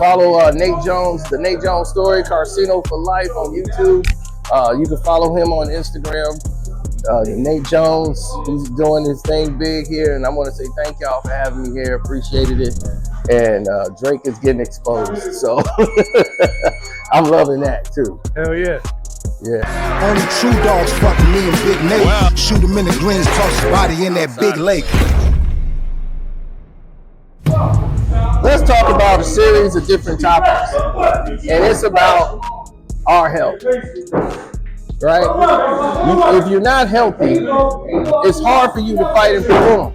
follow Nate Jones, the Nate Jones Story, Karceno for Life on YouTube. You can follow him on Instagram. Nate Jones, he's doing his thing big here, and I want to say thank y'all for having me here. Appreciated it. And Drake is getting exposed, so I'm loving that too. Hell yeah. Yeah. Only true dogs fucking me and Big Nate. Wow. Shoot him in the greens, toss his body in that big lake. Let's talk about a series of different topics, and it's about our health, right? If you're not healthy, it's hard for you to fight and perform.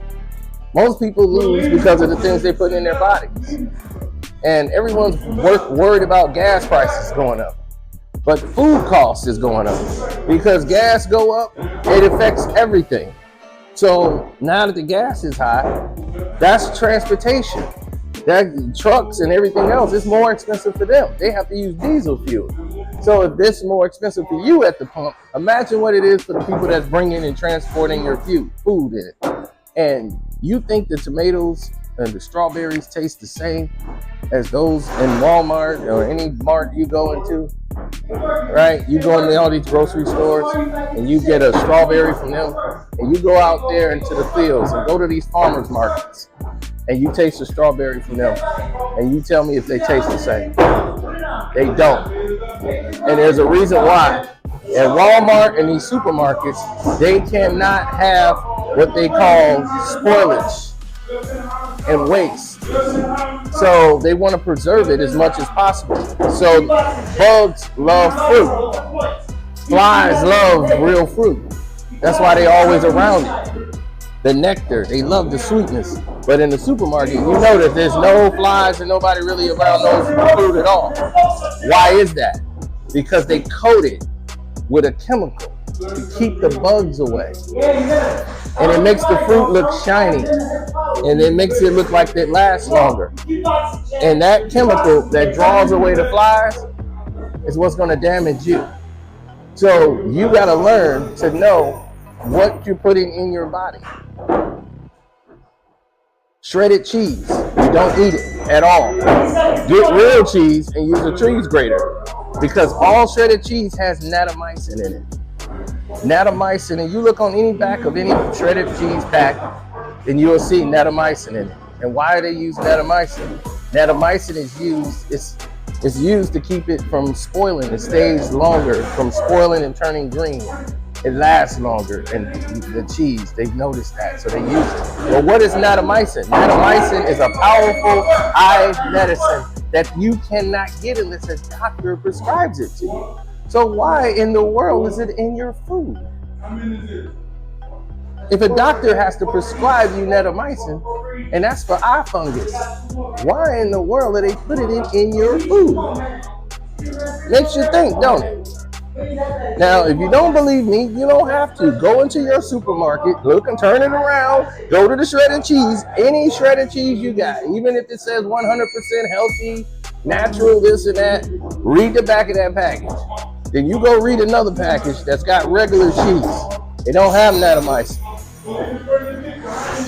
Most people lose because of the things they put in their bodies, and everyone's worried about gas prices going up. But food costs is going up. Because gas go up, it affects everything. So now that the gas is high, that's transportation. That trucks and everything else is more expensive for them. They have to use diesel fuel. So if this is more expensive for you at the pump, imagine what it is for the people that's bringing and transporting your food in it. And you think the tomatoes and the strawberries taste the same as those in Walmart or any mart you go into, right? You go into all these grocery stores and you get a strawberry from them, and you go out there into the fields and go to these farmers markets and you taste the strawberry from them, and you tell me if they taste the same. They don't. And there's a reason why. At Walmart and these supermarkets, they cannot have what they call spoilage and waste. So they want to preserve it as much as possible. So bugs love fruit. Flies love real fruit. That's why they always around it. The nectar, they love the sweetness. But in the supermarket, you know that there's no flies and nobody really around those fruit at all. Why is that? Because they coat it with a chemical to keep the bugs away. And it makes the fruit look shiny. And it makes it look like it lasts longer. And that chemical that draws away the flies is what's going to damage you. So you got to learn to know what you're putting in your body. Shredded cheese, you don't eat it at all. Get real cheese and use a cheese grater, because all shredded cheese has natamycin in it. Natamycin, and you look on any back of any shredded cheese pack, and you'll see natamycin in it. And why do they use natamycin? Natamycin is used, it's used to keep it from spoiling. It stays longer from spoiling and turning green. It lasts longer, and the cheese, they've noticed that, so they use it. But what is natamycin? Natamycin is a powerful eye medicine that you cannot get unless a doctor prescribes it to you. So why in the world is it in your food? If a doctor has to prescribe you natamycin, and that's for eye fungus, why in the world are they putting it in your food? Makes you think, don't it? Now, if you don't believe me, you don't have to. Go into your supermarket, look and turn it around, go to the shredded cheese, any shredded cheese you got, even if it says 100% healthy, natural, this and that, read the back of that package. Then you go read another package that's got regular cheese. They don't have natamycin.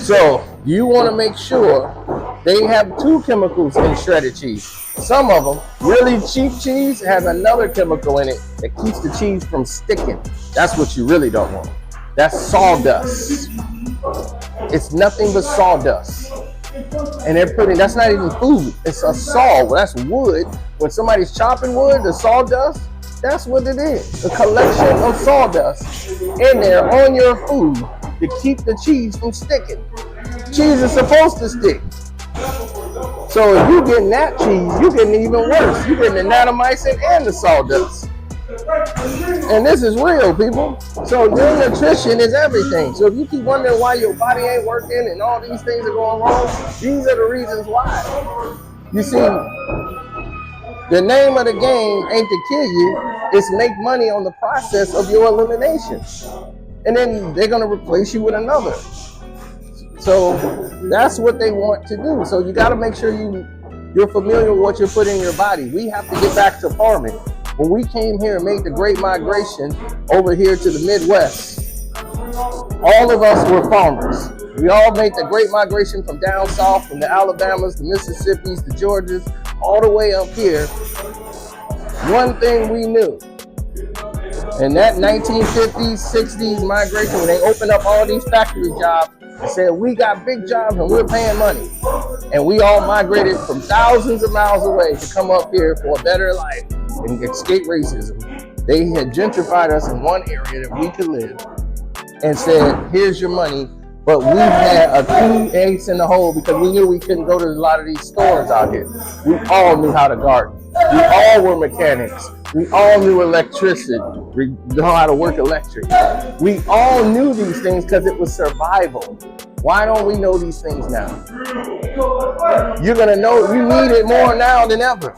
So you want to make sure they have two chemicals in shredded cheese. Some of them, really cheap cheese, has another chemical in it that keeps the cheese from sticking. That's what you really don't want. That's sawdust. It's nothing but sawdust. And they're putting, that's not even food. It's a saw. Well, that's wood. When somebody's chopping wood, the sawdust, that's what it is. A collection of sawdust in there on your food to keep the cheese from sticking. Cheese is supposed to stick. So if you're getting that cheese, you're getting even worse. You're getting the natamycin and the sawdust. And this is real, people. So your nutrition is everything. So if you keep wondering why your body ain't working and all these things are going wrong, these are the reasons why. You see, the name of the game ain't to kill you, it's make money on the process of your elimination. And then they're going to replace you with another. So that's what they want to do. So you got to make sure you're familiar with what you're putting in your body. We have to get back to farming. When we came here and made the great migration over here to the Midwest, all of us were farmers. We all made the great migration from down south, from the Alabamas, the Mississippis, the Georgias, all the way up here, one thing we knew. And that 1950s, 60s migration, when they opened up all these factory jobs and said, we got big jobs and we're paying money. And we all migrated from thousands of miles away to come up here for a better life and escape racism. They had gentrified us in one area that we could live and said, here's your money. But we had a key ace in the hole because we knew we couldn't go to a lot of these stores out here. We all knew how to garden. We all were mechanics. We all knew electricity. We know how to work electric. We all knew these things because it was survival. Why don't we know these things now? You're gonna know, you need it more now than ever.